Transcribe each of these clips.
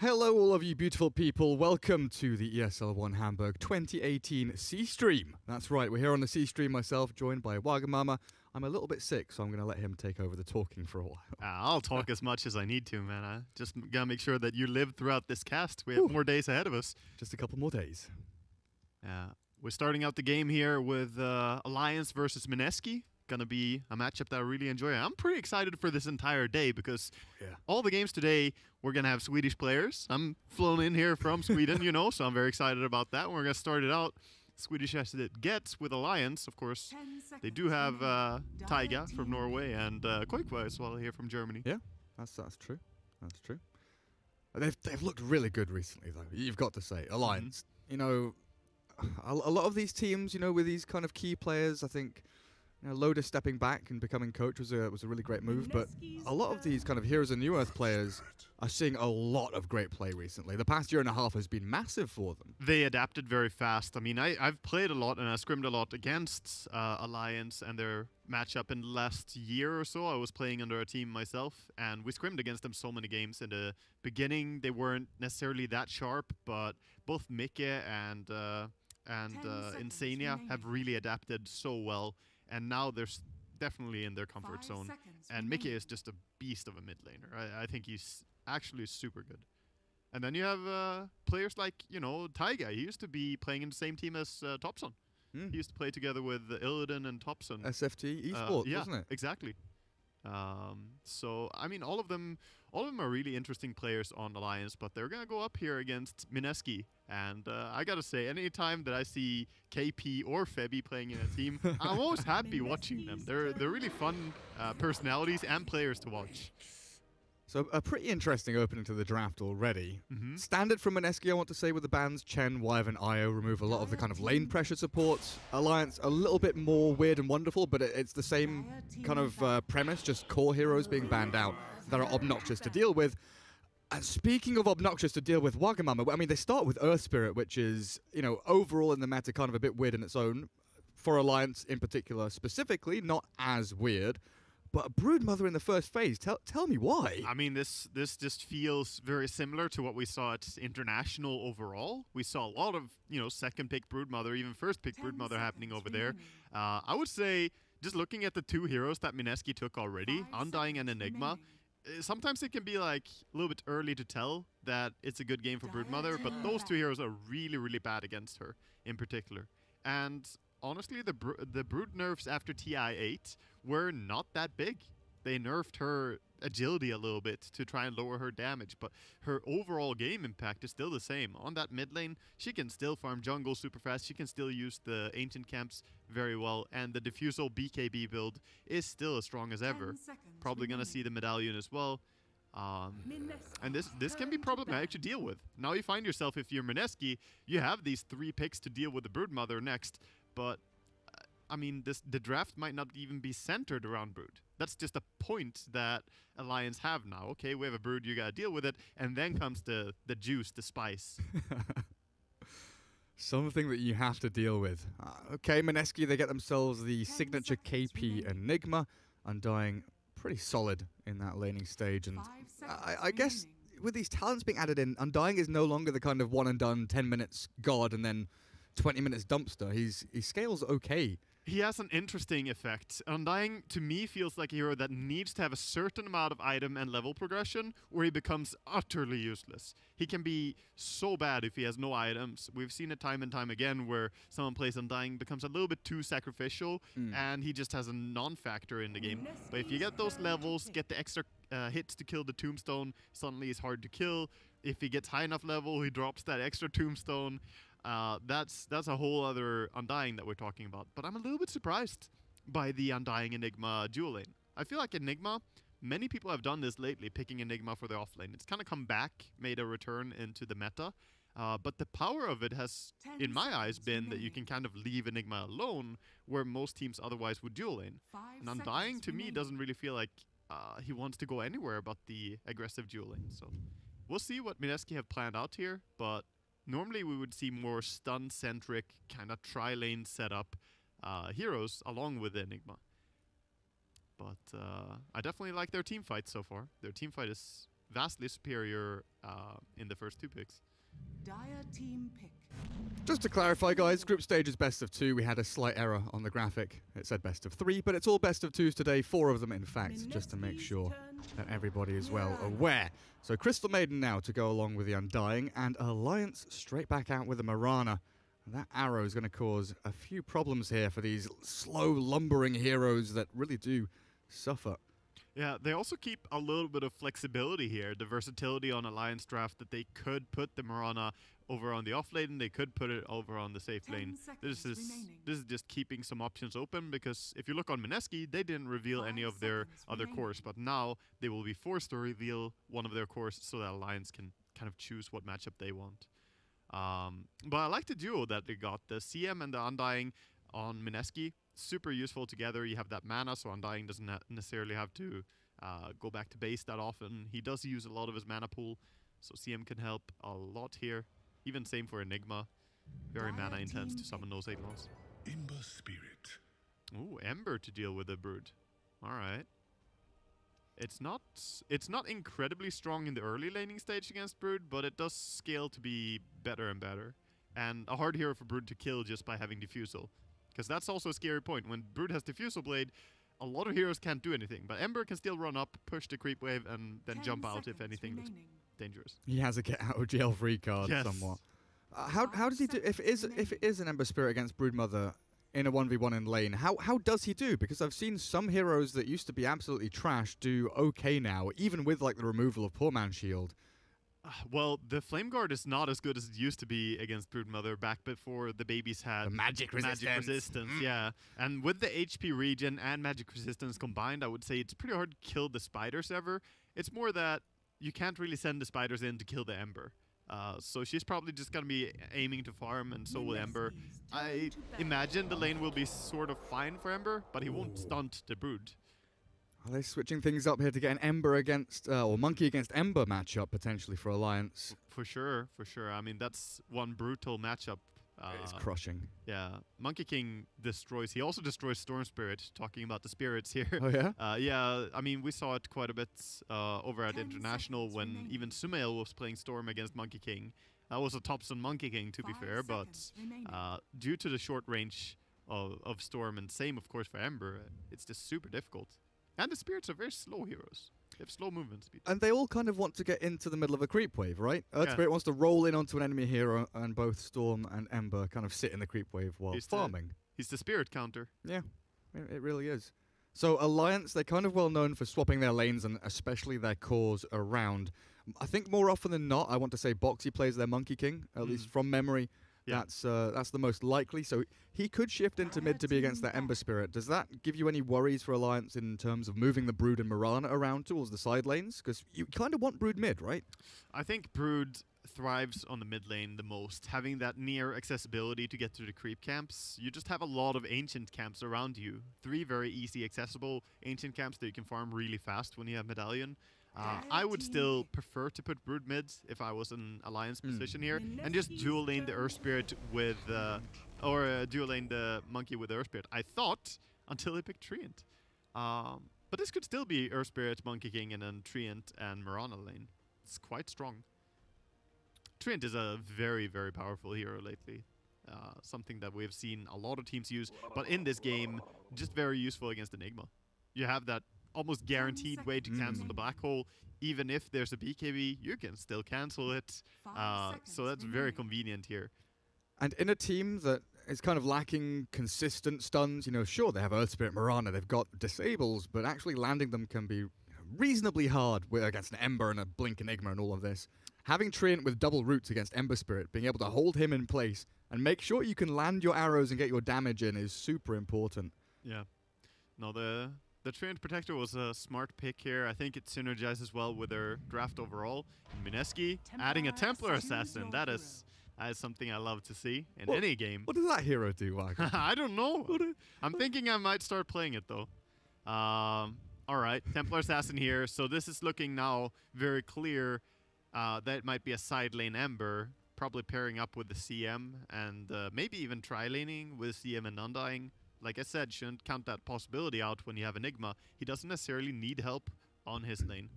Hello all of you beautiful people, welcome to the ESL One Hamburg 2018 C-Stream. That's right, we're here on the C-Stream myself, joined by Wagamama. I'm a little bit sick, so I'm going to let him take over the talking for a while. I'll talk as much as I need to, man. I just gotta make sure that you live throughout this cast. We have more days ahead of us. Just a couple more days. We're starting out the game here with Alliance versus Mineski. Gonna be a matchup that I really enjoy. I'm pretty excited for this entire day because all the games today, we're gonna have Swedish players. I'm flown in here from Sweden, you know, so I'm very excited about that. We're gonna start it out Swedish as it gets with Alliance, of course. They do have Taiga from Norway and Koikwa as well here from Germany. Yeah, that's true. That's true. They've looked really good recently, though. You've got to say, Alliance. You know, a lot of these teams, you know, with these kind of key players, I think. You know, Loda stepping back and becoming coach was a really great move, but a lot of these kind of Heroes of New Earth players are seeing a lot of great play recently. The past year and a half has been massive for them. They adapted very fast. I mean, I've played a lot and I scrimmed a lot against Alliance and their matchup in the last year or so. I was playing under a team myself, and we scrimmed against them so many games. In the beginning, they weren't necessarily that sharp, but both Mikke and Insania have really adapted so well. And now they're definitely in their comfort zone. And Mikke is just a beast of a mid laner. I think he's actually super good. And then you have players like, you know, Taiga. He used to be playing in the same team as Topson. He used to play together with Illidan and Topson. SFT esports, wasn't it? Exactly. So, I mean, all of them are really interesting players on Alliance, but they're going to go up here against Mineski. And I got to say, anytime that I see KP or Febby playing in a team, I'm always happy watching them. They're really fun personalities and players to watch. So a pretty interesting opening to the draft already. Standard from Mineski, I want to say, with the bans Chen, Wyve, and Io remove a lot of the kind of lane pressure supports. Alliance, a little bit more weird and wonderful, but it's the same kind of premise, just core heroes being banned out that are obnoxious to deal with. And speaking of obnoxious to deal with, Wagamama, I mean, they start with Earth Spirit, which is, you know, overall in the meta kind of a bit weird in its own. For Alliance in particular, specifically, not as weird. But a Broodmother in the first phase, tell me why. I mean, this just feels very similar to what we saw at International overall. We saw a lot of, you know, second pick Broodmother, even first pick Broodmother happening over there. I would say, just looking at the two heroes that Mineski took already, Undying and Enigma, sometimes it can be like a little bit early to tell that it's a good game for Broodmother, but those two heroes are really, really bad against her in particular. And honestly, the Brood nerfs after TI8 were not that big. They nerfed her agility a little bit to try and lower her damage, but her overall game impact is still the same. On that mid lane, she can still farm jungle super fast, she can still use the ancient camps very well, and the Diffusal BKB build is still as strong as ever. Probably gonna see the medallion as well. And this can be problematic to deal with. Now you find yourself, if you're Mineski, you have these 3 picks to deal with the Broodmother next, but I mean, the draft might not even be centered around Brood. That's just a point that Alliance have now. Okay, we have a Brood, you gotta deal with it, and then comes the juice, the spice. Something that you have to deal with. Okay, Mineski, they get themselves the signature KP Enigma. Undying, pretty solid in that laning stage, and I guess with these talents being added in, Undying is no longer the kind of one and done 10 minutes god and then 20 minutes dumpster. He scales okay. He has an interesting effect. Undying, to me, feels like a hero that needs to have a certain amount of item and level progression, or he becomes utterly useless. He can be so bad if he has no items. We've seen it time and time again where someone plays Undying, becomes a little bit too sacrificial, and he just has a non-factor in the game. But if you get those levels, get the extra hits to kill the tombstone, suddenly he's hard to kill. If he gets high enough level, he drops that extra tombstone. That's a whole other Undying that we're talking about. But I'm a little bit surprised by the Undying Enigma dual lane. I feel like Enigma, many people have done this lately, picking Enigma for their off lane. It's kind of come back, made a return into the meta. But the power of it has, in my eyes, been that you can kind of leave Enigma alone, where most teams otherwise would dual lane. And Undying, to me, doesn't really feel like he wants to go anywhere but the aggressive dual lane. So we'll see what Mineski have planned out here, but normally we would see more stun-centric, kind of tri-lane setup heroes along with Enigma. But I definitely like their team fight so far. Their team fight is vastly superior in the first 2 picks. Dire team pick. Just to clarify, guys, group stage is best of 2. We had a slight error on the graphic. It said best of 3, but it's all best of 2s today, 4 of them in fact, just to make sure that everybody is well aware. So Crystal Maiden now to go along with the Undying, and Alliance straight back out with the Mirana. And that arrow is going to cause a few problems here for these slow, lumbering heroes that really do suffer. Yeah, they also keep a little bit of flexibility here, the versatility on Alliance draft, that they could put the Mirana over on the off lane, they could put it over on the safe lane. This is just keeping some options open, because if you look on Mineski, they didn't reveal any of their other cores, but now they will be forced to reveal one of their cores so that Alliance can kind of choose what matchup they want. But I like the duo that they got, the CM and the Undying on Mineski. Super useful together. You have that mana, so Undying doesn't necessarily have to go back to base that often. He does use a lot of his mana pool, so CM can help a lot here. Even same for Enigma. Very mana intense to summon those 8-mods. Ember Spirit. Ooh, Ember to deal with the Brood. Alright. It's not incredibly strong in the early laning stage against Brood, but it does scale to be better and better. And a hard hero for Brood to kill just by having Diffusal. Because that's also a scary point. When Brood has Diffusal Blade, a lot of heroes can't do anything. But Ember can still run up, push the creep wave, and then jump out if anything looks dangerous. He has a get out of jail free card somewhat. How does he do if it is an Ember Spirit against Broodmother in a 1v1 in lane? How does he do? Because I've seen some heroes that used to be absolutely trash do okay now, even with like the removal of Poor Man's Shield. Well, the Flame Guard is not as good as it used to be against Broodmother back before the babies had the magic resistance. Yeah. And with the HP regen and magic resistance combined, I would say it's pretty hard to kill the spiders ever. It's more that you can't really send the spiders in to kill the Ember. So she's probably just going to be aiming to farm, and so will Ember. I imagine the lane will be sort of fine for Ember, but he won't stunt the Brood. Are they switching things up here to get an Ember against, or Monkey against Ember matchup potentially for Alliance? For sure, for sure. I mean, that's one brutal matchup. It's crushing. Yeah, Monkey King destroys. He also destroys Storm Spirit, talking about the spirits here. Oh, yeah? Yeah, I mean, we saw it quite a bit over at International when even Sumail was playing Storm against Monkey King. That was a tops on Monkey King, to be fair, but due to the short range of Storm, and same, of course, for Ember, it's just super difficult. And the spirits are very slow heroes. They have slow movement speed. And they all kind of want to get into the middle of a creep wave, right? Earth Spirit wants to roll in onto an enemy hero, and both Storm and Ember kind of sit in the creep wave while farming. He's the spirit counter. Yeah, it really is. So Alliance, they're kind of well known for swapping their lanes and especially their cores around. I think more often than not, I want to say Boxy plays their Monkey King, at least from memory. Yeah. That's the most likely. So he could shift into mid to be against that Ember Spirit. Does that give you any worries for Alliance in terms of moving the Brood and Mirana around towards the side lanes? Because you kind of want Brood mid, right? I think Brood thrives on the mid lane the most, having that near accessibility to get to the creep camps. You just have a lot of ancient camps around you. 3 very easy accessible ancient camps that you can farm really fast when you have Medallion. I would still prefer to put Brood mid if I was in Alliance position here, and just dual lane the Earth Spirit with, or dual lane the Monkey with the Earth Spirit. I thought until he picked Treant. But this could still be Earth Spirit, Monkey King, and then Treant and Mirana lane. It's quite strong. Treant is a very, very powerful hero lately. Something that we've seen a lot of teams use, but in this game, just very useful against Enigma. You have that almost guaranteed way to cancel the black hole. Even if there's a BKB, you can still cancel it. So that's very convenient here. And in a team that is kind of lacking consistent stuns, you know, sure, they have Earth Spirit, Mirana, they've got disables, but actually landing them can be reasonably hard against an Ember and a Blink Enigma and all of this. Having Treant with double roots against Ember Spirit, being able to hold him in place and make sure you can land your arrows and get your damage in is super important. Yeah. No, the Treant Protector was a smart pick here. I think it synergizes well with their draft overall. And Mineski adding a Templar Assassin. That is something I love to see in any game. What does that hero do, Wagner? I don't know. I'm thinking I might start playing it, though. All right, Templar Assassin here. So this is looking now very clear that it might be a side lane Ember, probably pairing up with the CM, and maybe even tri-laning with CM and Undying. Like I said, shouldn't count that possibility out when you have Enigma. He doesn't necessarily need help on his lane.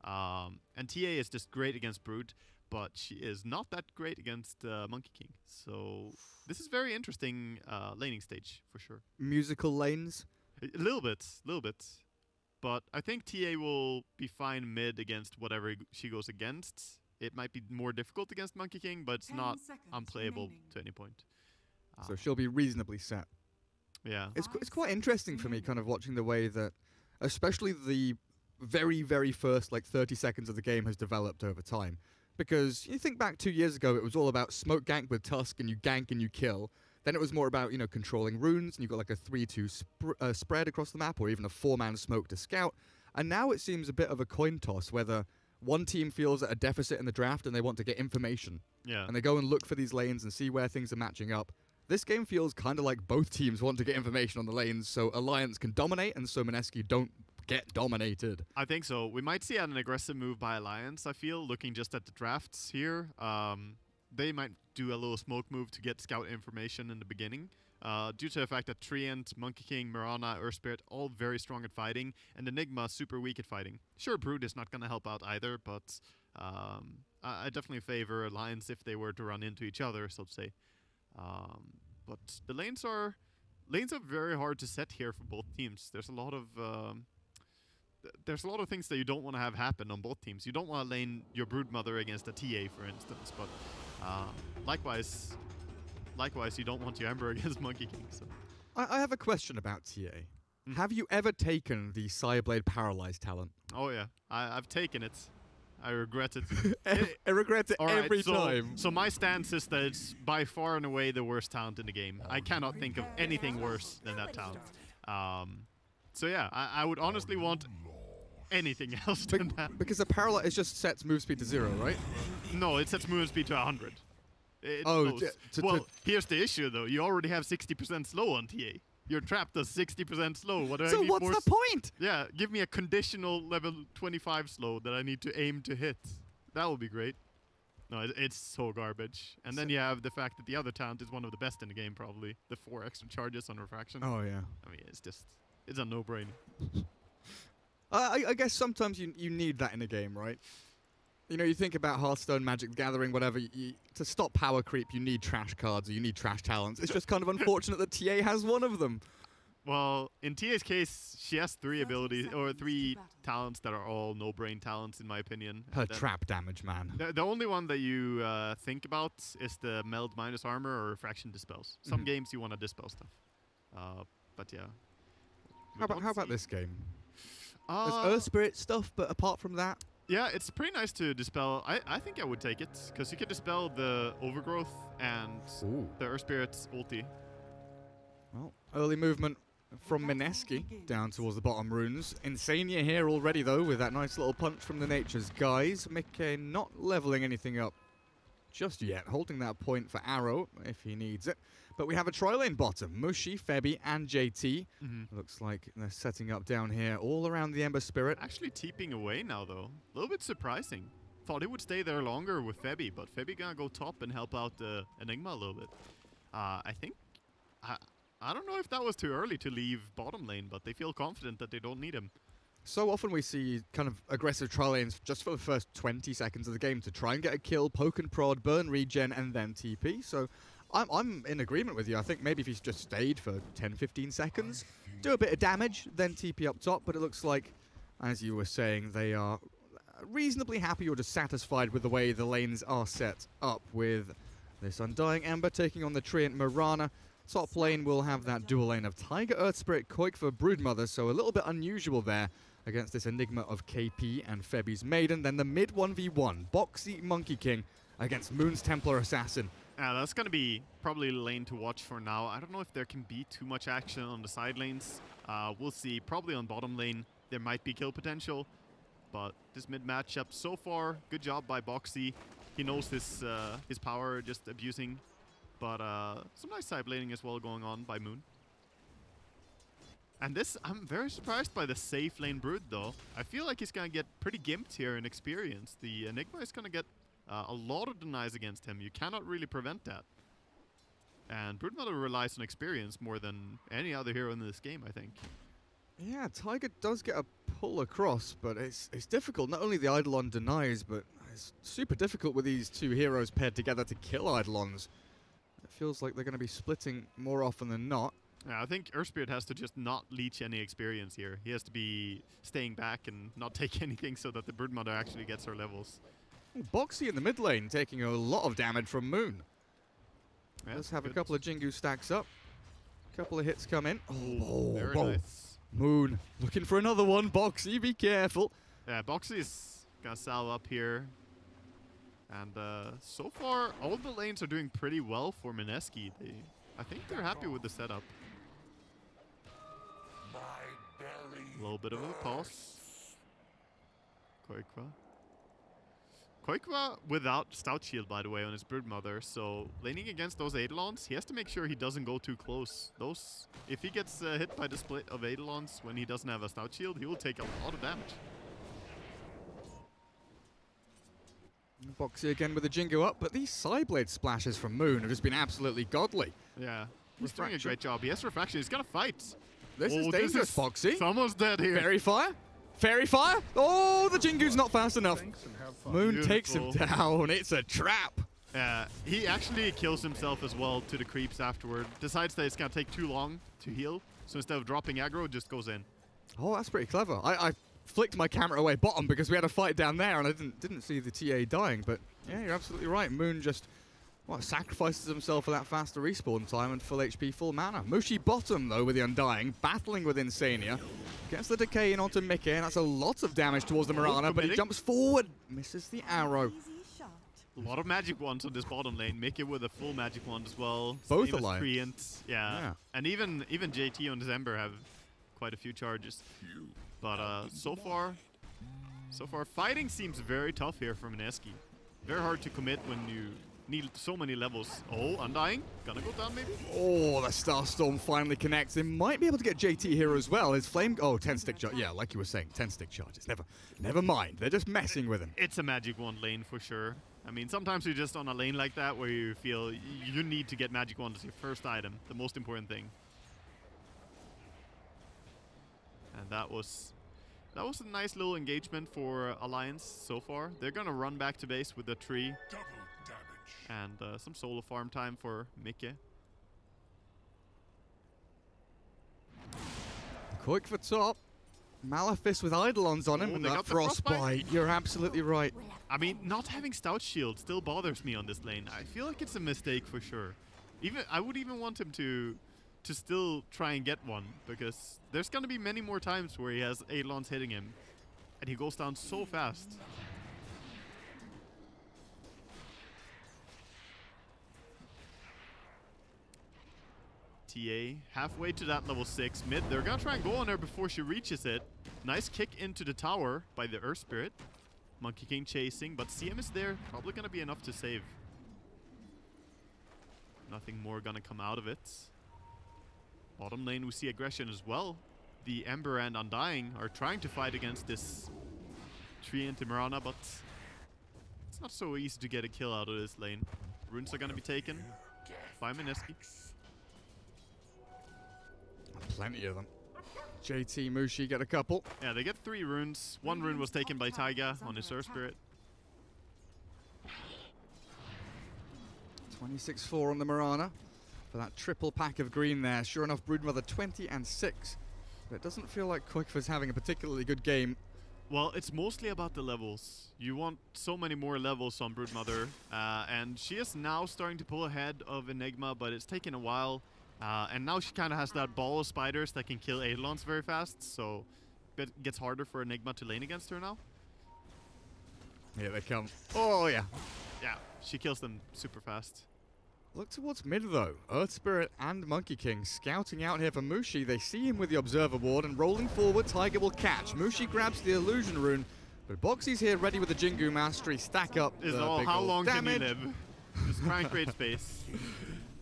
And TA is just great against Brood, but she is not that great against Monkey King. So this is very interesting laning stage for sure. Musical lanes. A little bit. But I think TA will be fine mid against whatever she goes against. It might be more difficult against Monkey King, but it's not unplayable to any point. So she'll be reasonably set. Yeah. It's quite interesting for me kind of watching the way that, especially the very, very first like 30 seconds of the game has developed over time. Because you think back 2 years ago, it was all about smoke gank with Tusk and you gank and you kill. Then it was more about, you know, controlling runes and you got like a 3-2 spread across the map or even a 4-man smoke to scout. And now it seems a bit of a coin toss whether one team feels at a deficit in the draft and they want to get information. Yeah. And they go and look for these lanes and see where things are matching up. This game feels kind of like both teams want to get information on the lanes so Alliance can dominate and so Mineski don't get dominated. I think so. We might see an aggressive move by Alliance, I feel, looking just at the drafts here. They might do a little smoke move to get scout information in the beginning. Due to the fact that Treant, Monkey King, Mirana, Earth Spirit, all very strong at fighting, and Enigma super weak at fighting. Sure, Brood is not going to help out either, but I definitely favor Alliance if they were to run into each other, so to say. But the lanes are very hard to set here for both teams. There's a lot of things that you don't want to have happen on both teams. You don't want to lane your Broodmother against a TA, for instance, but likewise, you don't want your Ember against Monkey King. So. I have a question about TA. Have you ever taken the Sireblade Paralyzed talent? Oh yeah, I've taken it. I regret it. I regret it every so, time. So my stance is that it's by far and away the worst talent in the game. I cannot think of anything worse than that talent. So yeah, I would honestly want anything else than that. Because the Paralyze just sets move speed to 0, right? No, it sets move speed to 100. Oh, well, here's the issue though. You already have 60% slow on TA. Your trap does 60% slow. What do I so need what's more the point? Yeah, give me a conditional level 25 slow that I need to aim to hit. That would be great. No, it's so garbage. And then you have the fact that the other talent is one of the best in the game, probably. The 4 extra charges on refraction. Oh, yeah. I mean, it's a no-brainer. I guess sometimes you need that in a game, right? You know, you think about Hearthstone, Magic the Gathering, whatever. To stop power creep, you need trash cards or you need trash talents. It's just kind of unfortunate that TA has one of them. Well, in TA's case, she has 3 abilities or 3 talents that are all no-brain talents, in my opinion. Her trap damage, man. The only one that you think about is the meld minus armor or refraction dispels. Some games you want to dispel stuff. But yeah. How about this game? There's Earth Spirit stuff, but apart from that. Yeah, it's pretty nice to dispel. I think I would take it, because you can dispel the Overgrowth and the Earth Spirit's ulti. Well, early movement from Mineski down towards the bottom runes. Insania here already, though, with that nice little punch from the Nature's Guys. Mickey not leveling anything up just yet, holding that point for Arrow if he needs it. But we have a tri-lane bottom. Mushi, Febby, and JT. Looks like they're setting up down here all around the Ember Spirit. Actually TPing away now, though. A little bit surprising. Thought he would stay there longer with Febby, but Febby gonna go top and help out Enigma a little bit. I think... I don't know if that was too early to leave bottom lane, but they feel confident that they don't need him. So often we see kind of aggressive tri-lanes just for the first 20 seconds of the game to try and get a kill, poke and prod, burn regen, and then TP. So I'm in agreement with you. I think maybe if he's just stayed for 10-15 seconds, do a bit of damage, then TP up top. But it looks like, as you were saying, they are reasonably happy or just satisfied with the way the lanes are set up, with this Undying Ember taking on the Treant Mirana. Top lane will have that dual lane of Tiger, Earth Spirit, Koik for Broodmother, so a little bit unusual there against this Enigma of KP and Febby's Maiden. Then the mid 1v1, Boxy Monkey King against Moon's Templar Assassin. Yeah, that's going to be probably the lane to watch for now. I don't know if there can be too much action on the side lanes. We'll see. Probably on bottom lane, there might be kill potential. But this mid matchup so far, good job by Boxy. He knows his power, just abusing. But some nice side laning as well going on by Moon. And this, I'm very surprised by the safe lane Brood, though. I feel like he's going to get pretty gimped here in experience. The Enigma is going to get a lot of denies against him. You cannot really prevent that. And Broodmother relies on experience more than any other hero in this game, I think. Yeah, Tiger does get a pull across, but it's difficult. Not only the Eidolon denies, but it's super difficult with these two heroes paired together to kill Eidolons. It feels like they're going to be splitting more often than not. Yeah, I think Earthspirit has to just not leech any experience here. He has to be staying back and not take anything so that the Broodmother actually gets her levels. Ooh, Boxy in the mid lane taking a lot of damage from Moon. Yeah, Let's have good. a couple of Jingu stacks up. A couple of hits come in. Oh, very whoa. nice. Moon looking for another one. Boxy, be careful. Yeah, Boxy's gonna salve up here. And so far, all the lanes are doing pretty well for Mineski. I think they're happy with the setup. A little bit of a pause. Koikwa without Stout Shield, by the way, on his Broodmother. So laning against those Eidolons, he has to make sure he doesn't go too close. If he gets hit by the split of Eidolons when he doesn't have a Stout Shield, he will take a lot of damage. Boxy again with the Jingu up, but these Psyblade splashes from Moon have just been absolutely godly. Yeah, he's doing a great job. He has Refraction. He's got to fight. This is dangerous, Boxy. Someone's dead here. Fairy Fire? Fairy Fire? Oh, the Jingu's not fast enough. Moon takes him down. It's a trap. Yeah, he actually kills himself as well to the creeps afterward. Decides that it's going to take too long to heal. So instead of dropping aggro, it just goes in. Oh, that's pretty clever. I flicked my camera away bottom because we had a fight down there and I didn't see the TA dying. But yeah, you're absolutely right. Moon just sacrifices himself for that faster respawn time and full HP, full mana. Mushi bottom, though, with the Undying, battling with Insania. Gets the decay in onto Mickey, and that's a lot of damage towards the Mirana, but he jumps forward, misses the arrow. A lot of magic wands on this bottom lane. Mickey with a full magic wand as well. Both Same as alive. Treant. Yeah. And even JT on December have quite a few charges. But so far, fighting seems very tough here for Mineski. Very hard to commit when you need so many levels. Oh, Undying. Gonna go down maybe? Oh, the Starstorm finally connects. They might be able to get JT here as well. His flame... Oh, 10-stick charge. Yeah, like you were saying, 10-stick charges. Never mind. They're just messing with him. It's a magic wand lane for sure. I mean, sometimes you're just on a lane like that where you feel you need to get magic wand as your first item. The most important thing. And that was a nice little engagement for Alliance so far. They're gonna run back to base with a tree. And some solo farm time for Mickey. Quick for top. Malefice with Eidolons on him, and that Frostbite. You're absolutely right. I mean, not having Stout Shield still bothers me on this lane. I feel like it's a mistake for sure. I would even want him to still try and get one, because there's gonna be many more times where he has Eidolons hitting him, and he goes down so fast. TA halfway to that level 6 mid. They're gonna try and go on her before she reaches it. Nice kick into the tower by the Earth Spirit. Monkey King chasing, but CM is there. Probably gonna be enough to save. Nothing more gonna come out of it. Bottom lane we see aggression as well. The Ember and Undying are trying to fight against this Tree and Mirana, but it's not so easy to get a kill out of this lane. Runes are gonna be taken by Mineski. Plenty of them. JT, Mushi get a couple. Yeah, they get 3 runes. 1 rune was taken by Taiga on his Earth Spirit. 26-4 on the Mirana for that triple pack of green there. Sure enough, Broodmother 20 and 6. But it doesn't feel like Quickfoot's having a particularly good game. Well, it's mostly about the levels. You want so many more levels on Broodmother. And she is now starting to pull ahead of Enigma, but it's taken a while. And now she kind of has that ball of spiders that can kill Eidolons very fast, so it gets harder for Enigma to lane against her now. Here they come. Oh, yeah. Yeah, she kills them super fast. Look towards mid, though. Earth Spirit and Monkey King scouting out here for Mushi. They see him with the Observer Ward, and rolling forward, Tiger will catch. Mushi grabs the Illusion Rune, but Boxy's here ready with the Jingu Mastery. Stack up How long damage. can he live? Just try and create space.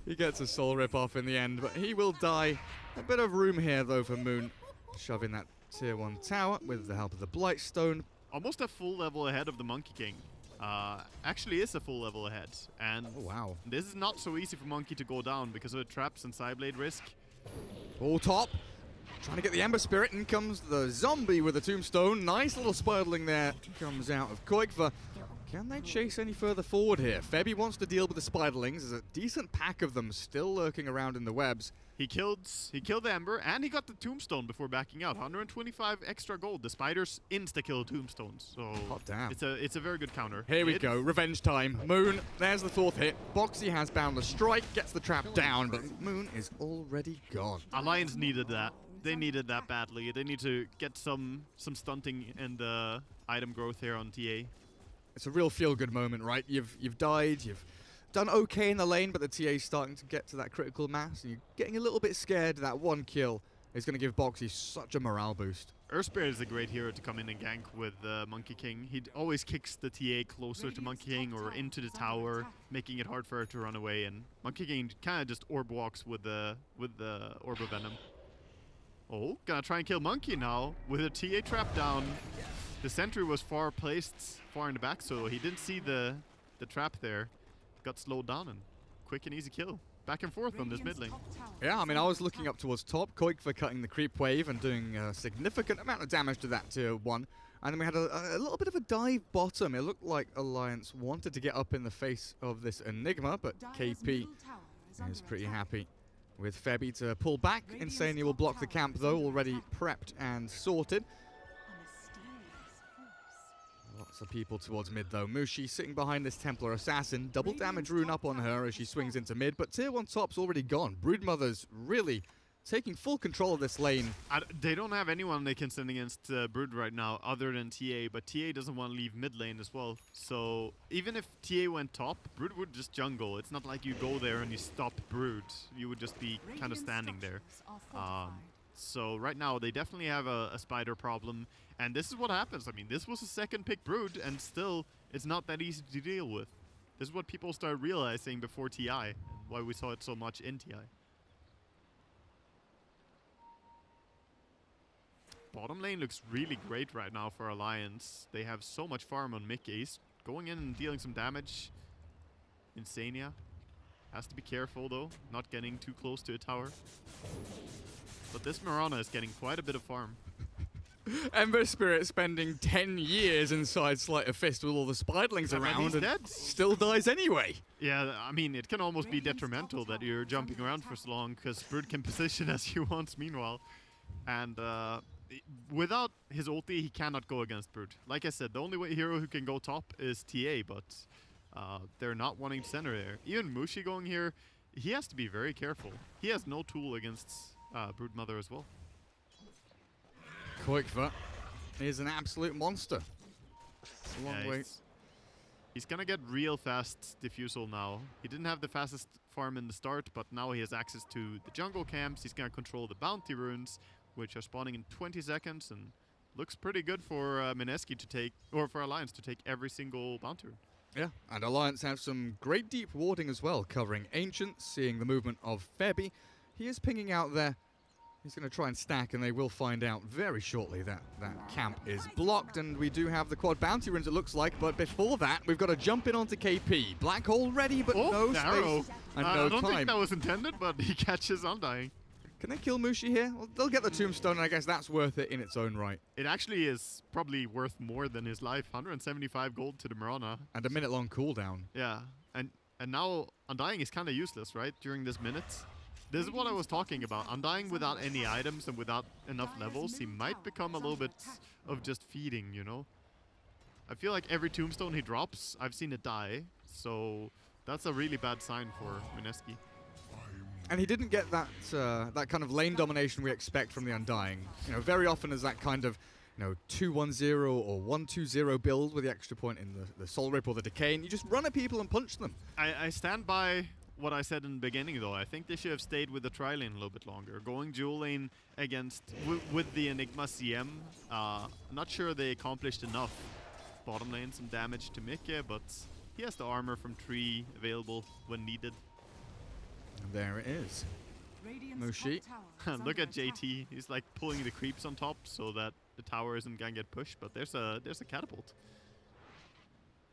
He gets a soul rip off in the end, but he will die. A bit of room here, though, for Moon. Shoving that tier 1 tower with the help of the Blightstone. Almost a full level ahead of the Monkey King. Actually is a full level ahead. And oh, wow. This is not so easy for Monkey to go down because of the traps and Psyblade risk. All top. Trying to get the Ember Spirit. In comes the zombie with a tombstone. Nice little spiraling there. Comes out of Koikva. Can they chase any further forward here? Febby wants to deal with the spiderlings. There's a decent pack of them still lurking around in the webs. He killed the Ember, and he got the tombstone before backing out. 125 extra gold. The spiders insta-kill tombstones. So hot damn. It's a very good counter. Here we go. Revenge time. Moon, there's the fourth hit. Boxy has Boundless Strike, gets the trap down, but Moon is already gone. Alliance needed that. They needed that badly. They need to get some stunting and item growth here on TA. It's a real feel-good moment, right? You've died, you've done okay in the lane, but the TA's starting to get to that critical mass, and you're getting a little bit scared that one kill is going to give Boxy such a morale boost. Earthspirit is a great hero to come in and gank with Monkey King. He always kicks the TA closer to Monkey King or into the tower, making it hard for her to run away, and Monkey King kind of just orb walks with the Orb of Venom. Oh, gonna try and kill Monkey now with a TA trap down. The sentry was far in the back, so he didn't see the trap there. Got slowed down and quick and easy kill. Back and forth on this mid lane. Yeah, I mean, I was looking up towards top. Koik for cutting the creep wave and doing a significant amount of damage to that tier 1. And then we had a little bit of a dive bottom. It looked like Alliance wanted to get up in the face of this Enigma, but KP is pretty happy with Febby to pull back. Insania will block the camp, though, already prepped and sorted. Lots of people towards mid, though. Mushi sitting behind this Templar Assassin. Double damage rune up on her as she swings into mid, but tier 1 top's already gone. Broodmother's really taking full control of this lane. They don't have anyone they can send against Brood right now other than TA, but TA doesn't want to leave mid lane as well. So even if TA went top, Brood would just jungle. It's not like you go there and you stop Brood. You would just be kind of standing there. So right now they definitely have a spider problem. And this is what happens. I mean, this was a second pick Brood, and still it's not that easy to deal with. This is what people started realizing before TI, why we saw it so much in TI. Bottom lane looks really great right now for Alliance. They have so much farm on Mickey's. Going in and dealing some damage. Insania has to be careful though, not getting too close to a tower. But this Mirana is getting quite a bit of farm. Ember Spirit spending 10 years inside Sleight of Fist with all the spiderlings around and dead. Still dies anyway. Yeah, I mean, it can almost be detrimental that you're jumping around for so long because Brood can position as he wants meanwhile. And without his ulti, he cannot go against Brood. Like I said, the only hero who can go top is TA, but they're not wanting to center there. Even Mushi going here, he has to be very careful. He has no tool against Broodmother as well. Koikva is an absolute monster. It's a long way. He's gonna get real fast diffusal now. He didn't have the fastest farm in the start, but now he has access to the jungle camps. He's gonna control the bounty runes, which are spawning in 20 seconds, and looks pretty good for Mineski to take, or for Alliance to take every single bounty rune. Yeah, and Alliance have some great deep warding as well, covering Ancients, seeing the movement of Febby. He is pinging out there. He's going to try and stack, and they will find out very shortly that that camp is blocked, and we do have the quad bounty runes, it looks like, but before that, we've got to jump in onto KP. Black hole ready, but no space and no I don't time. think that was intended, but he catches Undying. Can they kill Mushi here? Well, they'll get the tombstone, and I guess that's worth it in its own right. It actually is probably worth more than his life. 175 gold to the Mirana. And a minute-long cooldown. Yeah, and now Undying is kind of useless, right, during this minute. This is what I was talking about. Undying without any items and without enough levels, he might become a little bit of just feeding, you know? I feel like every tombstone he drops, I've seen it die. So that's a really bad sign for Mineski. And he didn't get that that kind of lane domination we expect from the Undying. You know, very often as that kind of, you know, 2-1-0 or 1-2-0 build with the extra point in the Soul Rip or the Decay, and you just run at people and punch them. I stand by what I said in the beginning, though. I think they should have stayed with the tri-lane a little bit longer. Going dual lane against with the Enigma CM, not sure they accomplished enough. Bottom lane, some damage to Mikke, but he has the armor from Tree available when needed. And there it is. Mushi. Look at JT. He's like pulling the creeps on top so that the tower isn't gonna get pushed, but there's a catapult.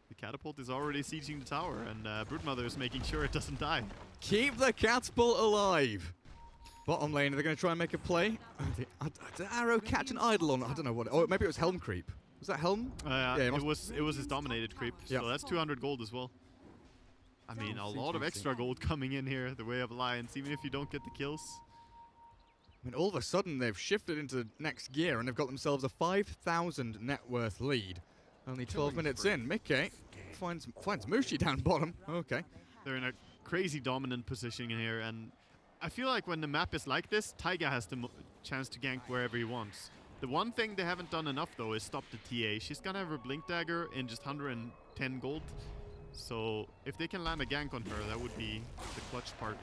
The catapult is already sieging the tower, and Broodmother is making sure it doesn't die. Keep the catapult alive. Bottom lane, they're going to try and make a play. Did Arrow catch an Eidolon? I don't know what. Oh, maybe it was Helm creep. Was that Helm? Yeah, it was his dominated creep. Yep. So that's 200 gold as well. I mean, a lot of extra gold coming in here, the way of Alliance, even if you don't get the kills. I mean, all of a sudden they've shifted into next gear and they've got themselves a 5,000 net worth lead. Only 12 minutes in. Mickey finds Mushi down bottom. Okay. They're in a crazy dominant position in here, and I feel like when the map is like this, Taiga has the chance to gank wherever he wants. The one thing they haven't done enough, though, is stop the TA. She's gonna have her Blink Dagger in just 110 gold. So if they can land a gank on her, that would be the clutch part.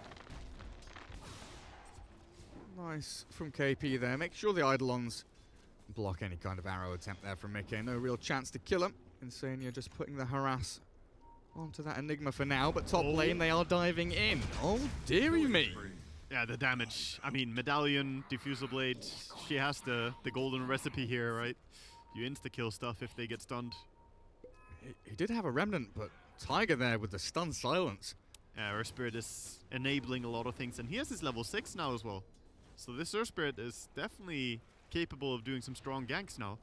Nice from KP there. Make sure the Eidolons block any kind of arrow attempt there from Mickey. No real chance to kill him. Insania just putting the harass onto that Enigma for now, but top lane they are diving in. Oh, dearie me. Yeah, the damage. I mean, Medallion, Diffusal Blade, she has the golden recipe here, right? You insta-kill stuff if they get stunned. He did have a Remnant, but Tiger there with the stun silence. Yeah, Earth Spirit is enabling a lot of things, and he has his level 6 now as well. So this Earth Spirit is definitely capable of doing some strong ganks now.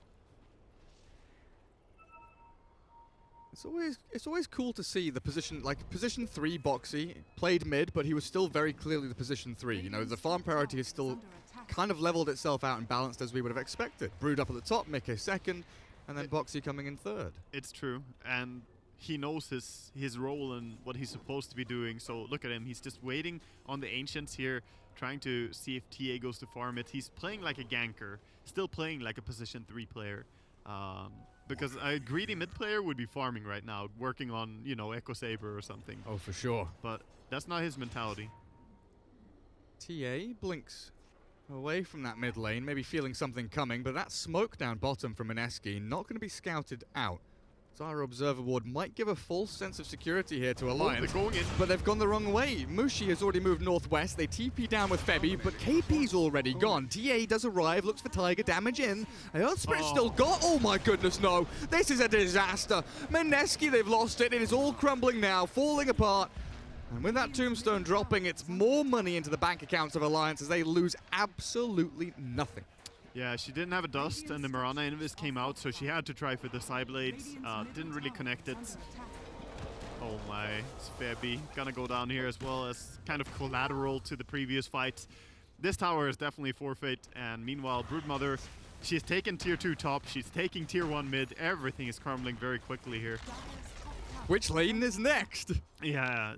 It's always cool to see the position, like position 3 Boxy played mid, but he was still very clearly the position 3. You know, the farm priority is still kind of leveled itself out and balanced as we would have expected. Brood up at the top, Mickey second, and then Boxy coming in third. It's true, and he knows his role and what he's supposed to be doing. So look at him, he's just waiting on the Ancients here, trying to see if TA goes to farm it. He's playing like a ganker, still playing like a position 3 player. Because a greedy mid player would be farming right now, working on, you know, Echo Saber or something. Oh, for sure. But that's not his mentality. TA blinks away from that mid lane, maybe feeling something coming, but that smoke down bottom from Mineski not going to be scouted out. Zyra Observer Ward might give a false sense of security here to Alliance, they're going in. But they've gone the wrong way. Mushi has already moved northwest. They TP down with Febby, but KP's already gone. TA does arrive, looks for Tiger, damage in. Earth Spirit's still got. Oh my goodness, no. This is a disaster. Mineski, they've lost it. It is all crumbling now, falling apart. And with that tombstone dropping, it's more money into the bank accounts of Alliance as they lose absolutely nothing. Yeah, she didn't have a dust, and the Mirana Invis came out, so she had to try for the Psyblade. Didn't really connect it. Oh my, it's Febby gonna go down here as well as kind of collateral to the previous fight. This tower is definitely forfeit, and meanwhile, Broodmother, she's taken tier 2 top, she's taking tier 1 mid. Everything is crumbling very quickly here. Which lane is next? Yeah,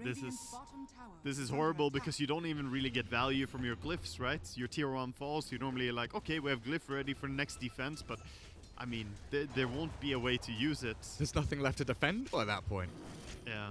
this is horrible because you don't even really get value from your glyphs, right? Your tier 1 falls, you normally are like, okay, we have glyph ready for next defense, but I mean, there won't be a way to use it. There's nothing left to defend by that point. Yeah.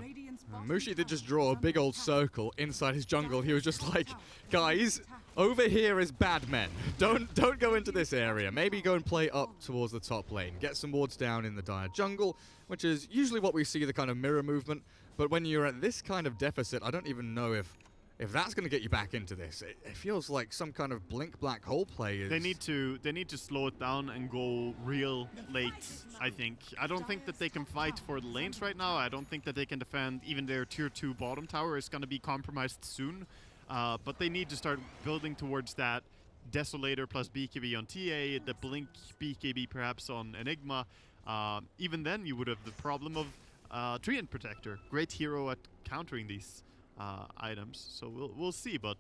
Mushi did just draw a big old circle inside his jungle. He was just like, guys, over here is bad men. Don't go into this area. Maybe go and play up towards the top lane. Get some wards down in the dire jungle, which is usually what we see, the kind of mirror movement. But when you're at this kind of deficit, I don't even know if that's going to get you back into this. It feels like some kind of blink black hole play is... They need to slow it down and go real late, I think. I don't think that they can fight for the lanes right now. I don't think that they can defend even their tier 2 bottom tower is going to be compromised soon. But they need to start building towards that Desolator plus BKB on TA, the Blink BKB perhaps on Enigma. Even then you would have the problem of Treant Protector. Great hero at countering these items, so we'll see, but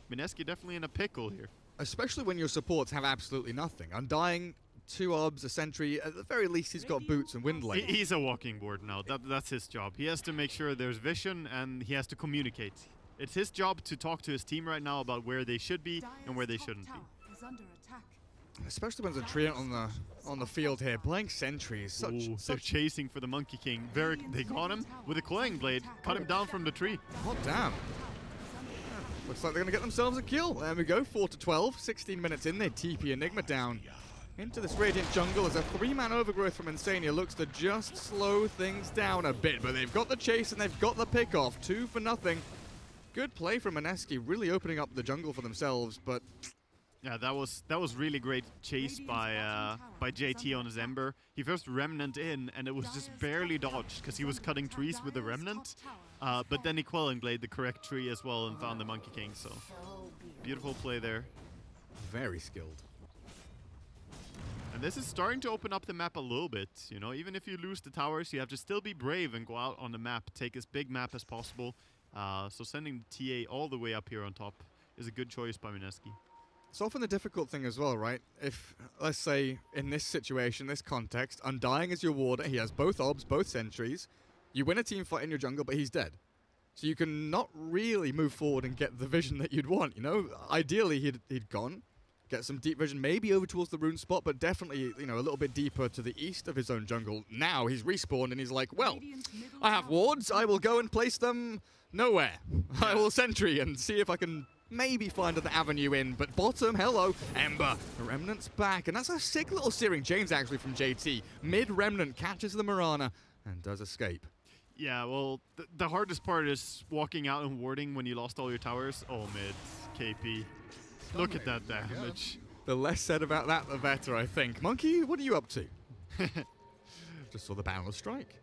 Mineski definitely in a pickle here. Especially when your supports have absolutely nothing. Undying, 2 obs, a sentry, at the very least he's got boots and wind lane. He's a walking board now, that's his job. He has to make sure there's vision and he has to communicate. It's his job to talk to his team right now about where they should be and where they shouldn't be. Especially when there's a Treant on the field here, playing sentries. They're chasing for the Monkey King. They got him with a Cloying Blade, cut him down from the tree. Oh, damn. Looks like they're going to get themselves a kill. There we go, 4-12, 16 minutes in, they TP Enigma down into this Radiant jungle as a 3-man overgrowth from Insania looks to just slow things down a bit, but they've got the chase and they've got the pick off, 2 for nothing. Good play from Mineski, really opening up the jungle for themselves, but Yeah, that was really great chase by JT on his Ember. He first Remnant in, and it was just barely dodged because he was cutting trees with the Remnant. But then he Quelling Blade the correct tree as well and found the Monkey King. So beautiful play there. Very skilled. And this is starting to open up the map a little bit. You know, even if you lose the towers, you have to still be brave and go out on the map, take as big map as possible. So sending the TA all the way up here on top is a good choice by Mineski. It's often the difficult thing as well, right? If, let's say, in this situation, this context, Undying is your warder, he has both obs, both sentries, you win a team fight in your jungle, but he's dead. So you can not really move forward and get the vision that you'd want, you know? Ideally, he'd gone, get some deep vision, maybe over towards the rune spot, but definitely, you know, a little bit deeper to the east of his own jungle. Now he's respawned and he's like, well, I have wards, I will go and place them nowhere. I will sentry and see if I can maybe find an avenue in, but bottom, hello, Ember. The Remnant's back, and that's a sick little Searing Chains actually from JT. Mid-Remnant catches the Mirana and does escape. Yeah, well, the hardest part is walking out and warding when you lost all your towers. Oh, mid, KP. Look at that damage. The less said about that, the better, I think. Monkey, what are you up to? Just saw the Boundless Strike.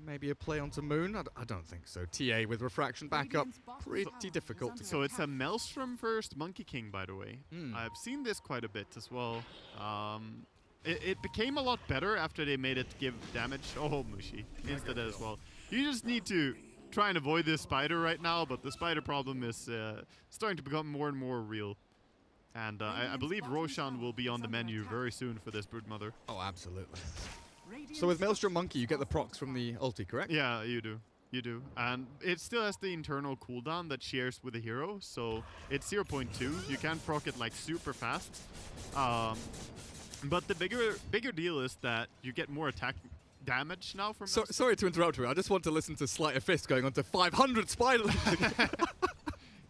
Maybe a play onto Moon? I don't think so. TA with Refraction back up, pretty difficult. So it's a Maelstrom first Monkey King, by the way. I've seen this quite a bit as well. It became a lot better after they made it give damage. Oh, Mushi. Instead as well. You just need to try and avoid this spider right now, but the spider problem is starting to become more and more real. And I believe Roshan will be on the menu very soon for this Broodmother. Oh, absolutely. So with Maelstrom Monkey, you get the procs from the ulti, correct? Yeah, you do. You do. And it still has the internal cooldown that shares with the hero, so it's 0.2. You can proc it like super fast. But the bigger deal is that you get more attack damage now from sorry to interrupt you. I just want to listen to Sleight of Fist going on to 500 spider.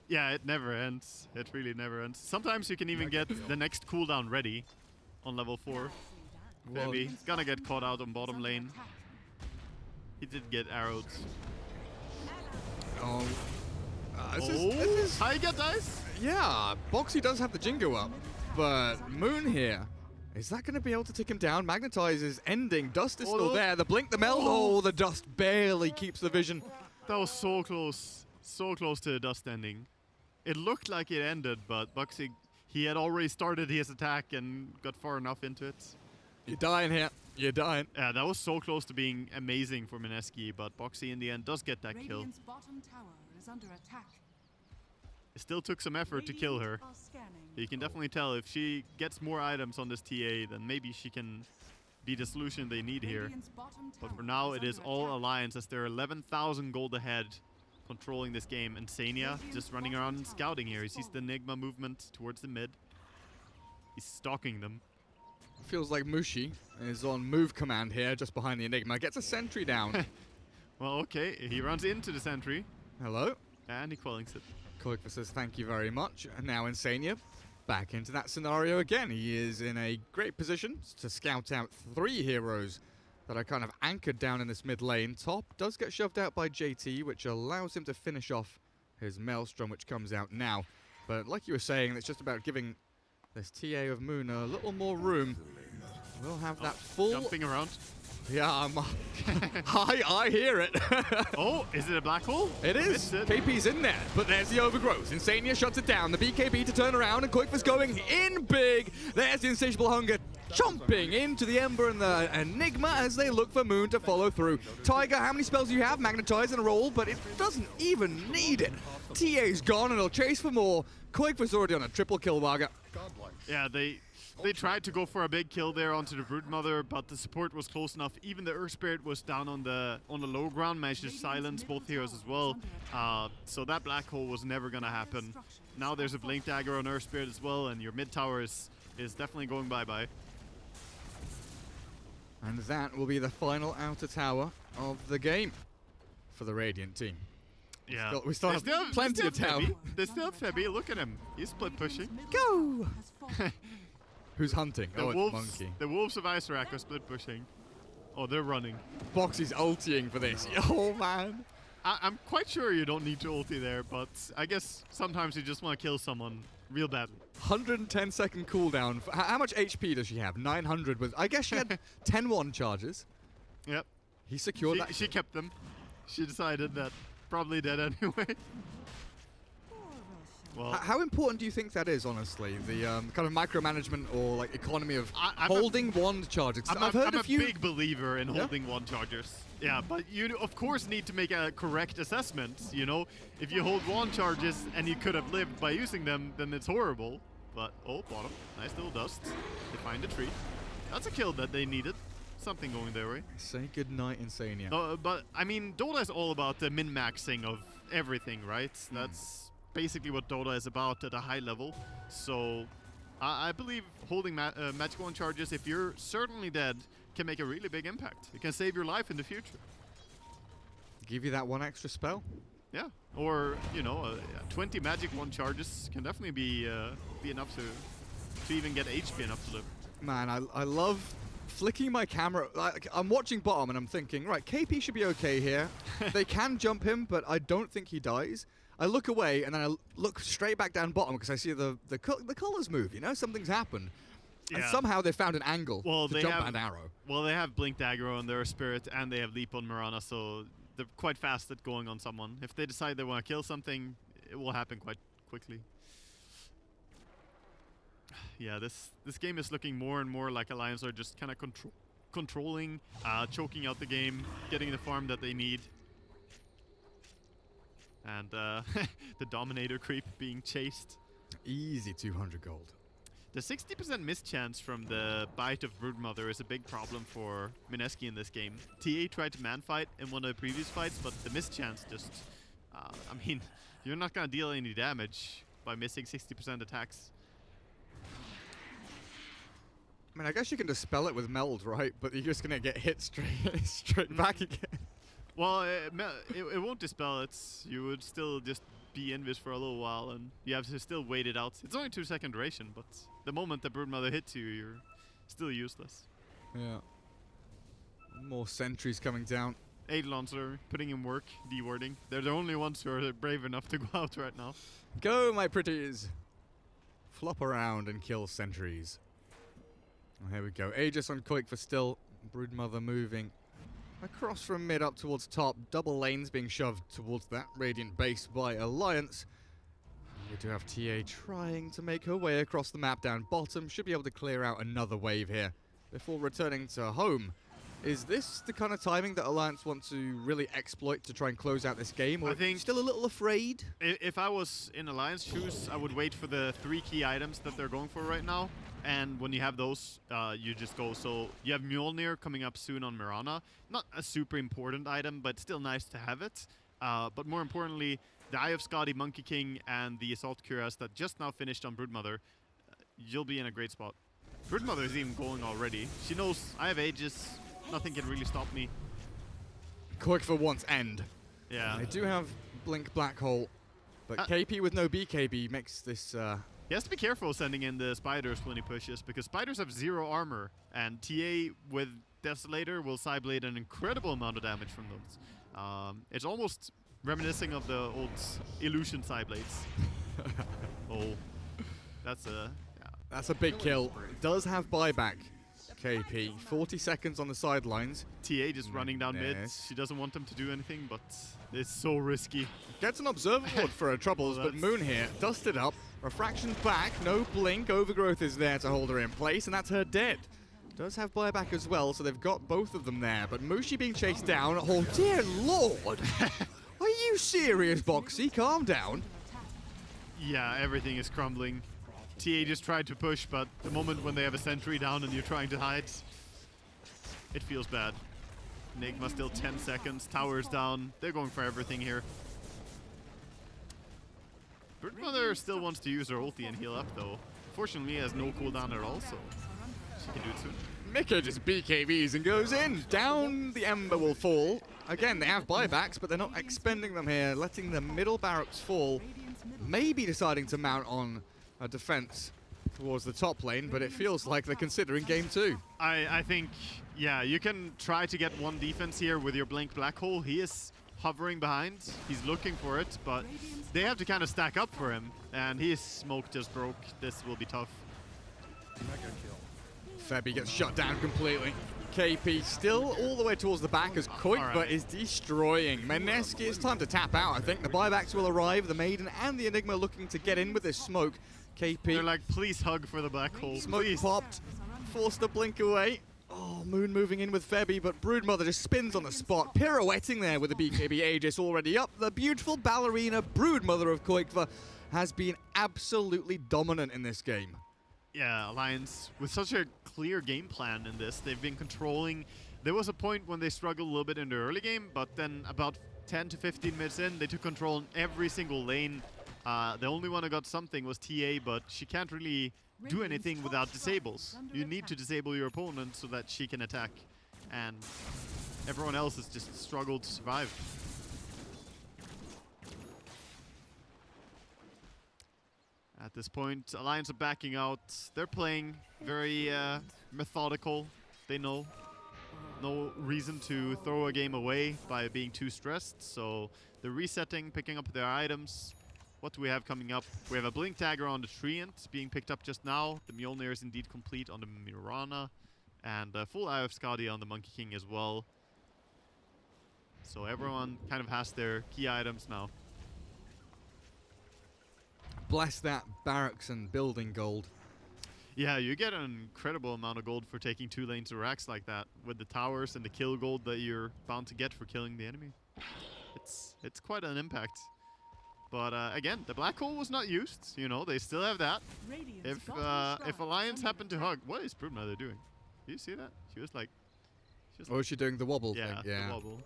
Yeah, it never ends. It really never ends. Sometimes you can even get the next cooldown ready on level 4. Maybe. He's gonna get caught out on bottom lane. He did get arrowed. Oh. Tiger dies? Yeah, Boxy does have the Jingo up, but Moon here. Is that going to be able to take him down? Magnetize is ending. Dust is still there. The blink, the meld. Oh, the dust barely keeps the vision. That was so close. So close to the dust ending. It looked like it ended, but Boxy, he had already started his attack and got far enough into it. You're dying here. You're dying. Yeah, that was so close to being amazing for Mineski, but Boxy in the end does get that kill. Bottom tower is under attack. It still took some effort to kill her. You can definitely tell if she gets more items on this TA, then maybe she can be the solution they need here. But for now, it is all Alliance as they're 11,000 gold ahead, controlling this game. And Sania just running around and scouting here. He sees the Enigma movement towards the mid. He's stalking them. Feels like Mushi is on move command here, just behind the Enigma. Gets a sentry down. Well, okay. He runs into the sentry. Hello. And he Quellings it. Koikva says thank you very much. And now Insania back into that scenario again. He is in a great position to scout out 3 heroes that are kind of anchored down in this mid lane. Top does get shoved out by JT, which allows him to finish off his Maelstrom, which comes out now. But like you were saying, it's just about giving this TA of Moon a little more room. We'll have that full... Jumping around. Yeah, I hear it. Oh, is it a black hole? It is. KP's in there, but there's the overgrowth. Insania shuts it down. The BKB to turn around, and Koikva's going in big. There's the Insatiable Hunger chomping into the Ember and the Enigma as they look for Moon to follow through. Tiger, how many spells do you have? Magnetize and roll, but it doesn't even need it. TA's gone, and he'll chase for more. Koikva's already on a triple kill, Waga. Yeah, they tried to go for a big kill there onto the Broodmother, but the support was close enough. Even the Earth Spirit was down on the low ground, managed to silence both heroes as well. So that black hole was never going to happen. Now there's a Blink Dagger on Earth Spirit as well, and your mid tower is definitely going bye-bye. And that will be the final outer tower of the game for the Radiant team. Yeah. We still have plenty of tower. They still have Febby. Look at him. He's split pushing. Go! Who's hunting? The it's wolves, Monkey. The wolves of Icerak are split pushing. Oh, they're running. Boxy's ulting for this. Oh, man. I'm quite sure you don't need to ulti there, but I guess sometimes you just want to kill someone real badly. 110-second cooldown. How much HP does she have? 900 with... I guess she had 10 wand charges. Yep. He secured that. She kept them. She decided that probably dead anyway. Well, how important do you think that is, honestly? The kind of micromanagement or like economy of holding wand charges? I've heard a big believer in holding wand chargers. Yeah, but you of course need to make a correct assessment. You know, if you hold wand charges and you could have lived by using them, then it's horrible. But oh, bottom, nice little dust. They find a tree. That's a kill that they needed. Something going their way. Say goodnight, Insania. But I mean, Dota is all about the min-maxing of everything, right? That's basically what Dota is about at a high level. So I believe holding magic wand charges, if you're certainly dead, can make a really big impact. It can save your life in the future. Give you that one extra spell? Yeah, or you know, 20 magic wand charges can definitely be enough to even get HP enough to live. Man, I love flicking my camera. Like, I'm watching bottom and I'm thinking, right, KP should be okay here. They can jump him, but I don't think he dies. I look away and then I look straight back down bottom because I see the colors move. You know, something's happened. Yeah. And somehow they found an angle to jump an arrow. Well, they have Blink Dagger on their Spirit and they have Leap on Mirana, so they're quite fast at going on someone. If they decide they want to kill something, it will happen quite quickly. Yeah, this game is looking more and more like Alliance are just kind of controlling, choking out the game, getting the farm that they need. And the Dominator creep being chased. Easy 200 gold. The 60% miss chance from the bite of Broodmother is a big problem for Mineski in this game. TA tried to man-fight in one of the previous fights, but the miss chance just... I mean, you're not going to deal any damage by missing 60% attacks. I mean, I guess you can dispel it with Meld, right? But you're just going to get hit straight back again. Well, it won't dispel it. You would still just be in this for a little while, and you have to still wait it out. It's only 2-second duration, but the moment the Broodmother hits you, you're still useless. Yeah. More sentries coming down. Eidolons are putting in work, dewarding. They're the only ones who are brave enough to go out right now. Go, my pretties! Flop around and kill sentries. Oh, here we go. Aegis on Koik for still. Broodmother moving across from mid up towards top. Double lanes being shoved towards that Radiant base by Alliance. We do have TA trying to make her way across the map down bottom. Should be able to clear out another wave here before returning to home. Is this the kind of timing that Alliance want to really exploit to try and close out this game? Or I think still a little afraid? If I was in Alliance shoes, I would wait for the 3 key items that they're going for right now. And when you have those, you just go. So you have Mjolnir coming up soon on Mirana. Not a super important item, but still nice to have it. But more importantly, the Eye of Skadi, Monkey King, and the Assault Cuirass that just now finished on Broodmother. You'll be in a great spot. Broodmother is even going already. She knows I have Aegis. Nothing can really stop me. Quick for once end. Yeah. They do have Blink Black Hole, but KP with no BKB makes this... He has to be careful sending in the spiders when he pushes, because spiders have 0 armor, and TA with Desolator will Psyblade an incredible amount of damage from those. It's almost reminiscing of the old Illusion Psyblades. Oh, that's a... Yeah. That's a big kill. Does have buyback. KP, 40 seconds on the sidelines. TA just running down mid. She doesn't want him to do anything, but it's so risky. Gets an Observer Ward for her troubles, but Moon here, dusted up. Refraction back, no blink. Overgrowth is there to hold her in place, and that's her dead. Does have buyback as well, so they've got both of them there. But Mushi being chased down. Oh, dear lord! Are you serious, Boxy? Calm down. Yeah, everything is crumbling. TA just tried to push, but the moment when they have a sentry down and you're trying to hide, it feels bad. Enigma still 10 seconds, towers down. They're going for everything here. Broodmother still wants to use her ulti and heal up though. Fortunately, he has no cooldown at all, so she can do it soon. Mika just BKBs and goes in. Down the Ember will fall. Again, they have buybacks, but they're not expending them here, letting the middle barracks fall. Maybe deciding to mount on a defense towards the top lane, but it feels like they're considering game 2. I think, yeah, you can try to get one defense here with your Blink Black Hole. He is hovering behind. He's looking for it, but they have to kind of stack up for him. And his smoke just broke. This will be tough. Febby gets shut down completely. KP still all the way towards the back as Koikva is destroying Mineski. It's time to tap out, I think. The buybacks will arrive. The Maiden and the Enigma looking to get in with this smoke. KP. They're like, please hug for the black hole. Smoke please. popped. Forced to blink away. Oh, Moon moving in with Febby, but Broodmother just spins on the spot, pirouetting there with the BKB Aegis already up. The beautiful ballerina Broodmother of Koikva has been absolutely dominant in this game. Yeah, Alliance with such a clear game plan in this. They've been controlling. There was a point when they struggled a little bit in the early game, but then about 10 to 15 minutes in, they took control in every single lane. The only one who got something was TA, but she can't really do anything without disables. You need to disable your opponent so that she can attack, and everyone else has just struggled to survive. At this point, Alliance are backing out. They're playing very methodical. They know no reason to throw a game away by being too stressed, so they're resetting, picking up their items. What do we have coming up? We have a Blink Dagger on the Treant being picked up just now. The Mjolnir is indeed complete on the Mirana, and a full Eye of Skadi on the Monkey King as well. So everyone kind of has their key items now. Bless that barracks and building gold. Yeah, you get an incredible amount of gold for taking 2 lanes of racks like that, with the towers and the kill gold that you're bound to get for killing the enemy. It's quite an impact. But again, the black hole was not used. You know, they still have that. If Alliance happened to hug, what is Broodmother doing? Do you see that? She was like, or is she doing the wobble yeah, thing? Yeah, the wobble.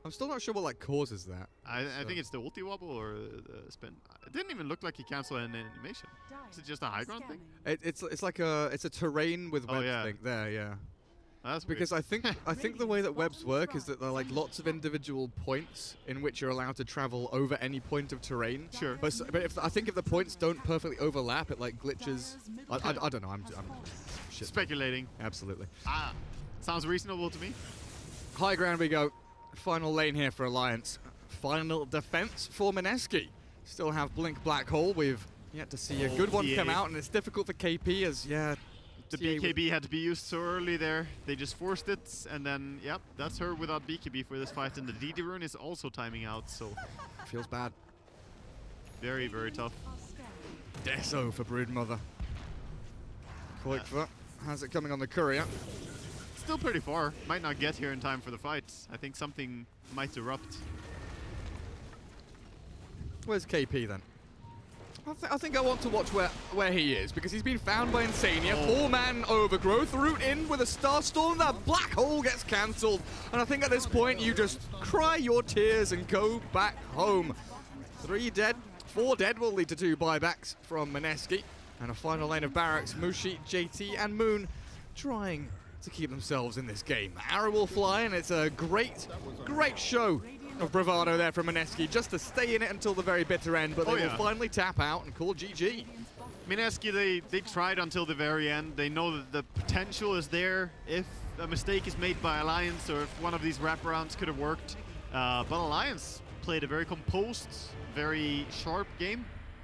I'm still not sure what like causes that. I think it's the ulti wobble or the spin. It didn't even look like he canceled an animation. Is it just a high ground thing? It's like a terrain with webs thing there. Yeah. That's because weird. I think the way that webs work is that there are like lots of individual points in which you're allowed to travel over any point of terrain. Sure. But I think if the points don't perfectly overlap, it like glitches. I don't know. I'm shit. Speculating. Absolutely. Sounds reasonable to me. High ground we go. Final lane here for Alliance. Final defense for Mineski. Still have Blink Black Hole. We've yet to see a good one come out, and it's difficult for KP as the BKB had to be used so early there. They just forced it, and then, yep, that's her without BKB for this fight. And the DD rune is also timing out, so... Feels bad. Very, very tough. Deso for Broodmother. Koikva has it coming on the courier. Still pretty far. Might not get here in time for the fight. I think something might erupt. Where's KP then? I think I want to watch where he is, because he's been found by Insania. 4-man overgrowth, root in with a Starstorm. That black hole gets cancelled. And I think at this point you just cry your tears and go back home. 3 dead, 4 dead will lead to 2 buybacks from Mineski. And a final lane of barracks, Mushi, JT and Moon trying to keep themselves in this game. Arrow will fly, and it's a great show of bravado there from Mineski, just to stay in it until the very bitter end, but they will finally tap out and call GG. Mineski, they tried until the very end. They know that the potential is there if a mistake is made by Alliance, or if one of these wraparounds could have worked. But Alliance played a very composed, very sharp game,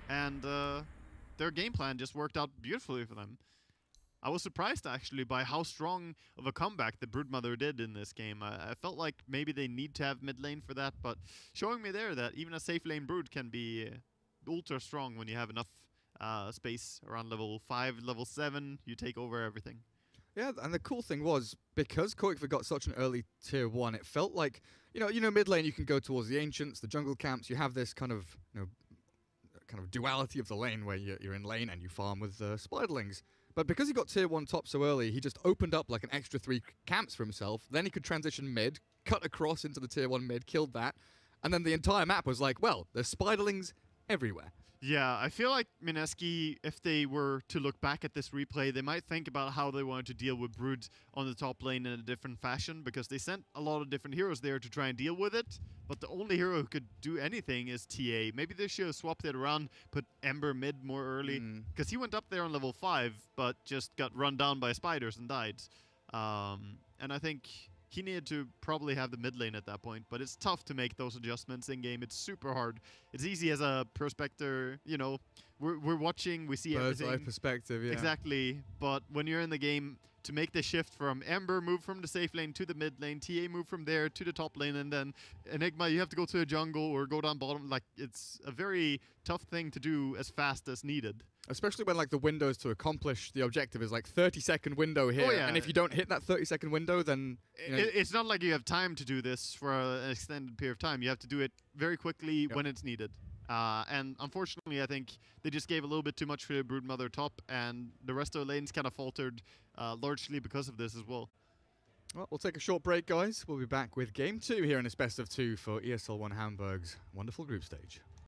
and their game plan just worked out beautifully for them. I was surprised actually by how strong of a comeback the Broodmother did in this game. I felt like maybe they need to have mid lane for that, but showing me there that even a safe lane Brood can be ultra strong when you have enough space around level 5, level 7, you take over everything. Yeah, and the cool thing was, because Koikva got such an early tier 1, it felt like, you know, mid lane you can go towards the Ancients, the jungle camps, you have this kind of duality of the lane where you're in lane and you farm with Spiderlings. But because he got tier 1 top so early, he just opened up like an extra 3 camps for himself. Then he could transition mid, cut across into the tier 1 mid, killed that. And then the entire map was like, well, there's Spiderlings everywhere. Yeah, I feel like Mineski, if they were to look back at this replay, they might think about how they wanted to deal with Brood on the top lane in a different fashion, because they sent a lot of different heroes there to try and deal with it, but the only hero who could do anything is TA. Maybe they should have swapped it around, put Ember mid more early, because he went up there on level 5, but just got run down by spiders and died. And I think he needed to probably have the mid lane at that point, but it's tough to make those adjustments in game. It's super hard. It's easy as a prospector, you know, we're watching, we see Bird's eye everything. perspective, yeah. Exactly, but when you're in the game, to make the shift from Ember move from the safe lane to the mid lane, TA move from there to the top lane, and then Enigma, you have to go to a jungle or go down bottom. Like, it's a very tough thing to do as fast as needed. Especially when like the windows to accomplish the objective is like 30-second window here, yeah. and if you don't hit that 30-second window, then you know, It's not like you have time to do this for an extended period of time. You have to do it very quickly when it's needed. And unfortunately, I think they just gave a little bit too much for the Broodmother top, and the rest of the lanes kind of faltered largely because of this as well. Well, we'll take a short break, guys. We'll be back with Game 2 here in this best of 2 for ESL One Hamburg's wonderful group stage.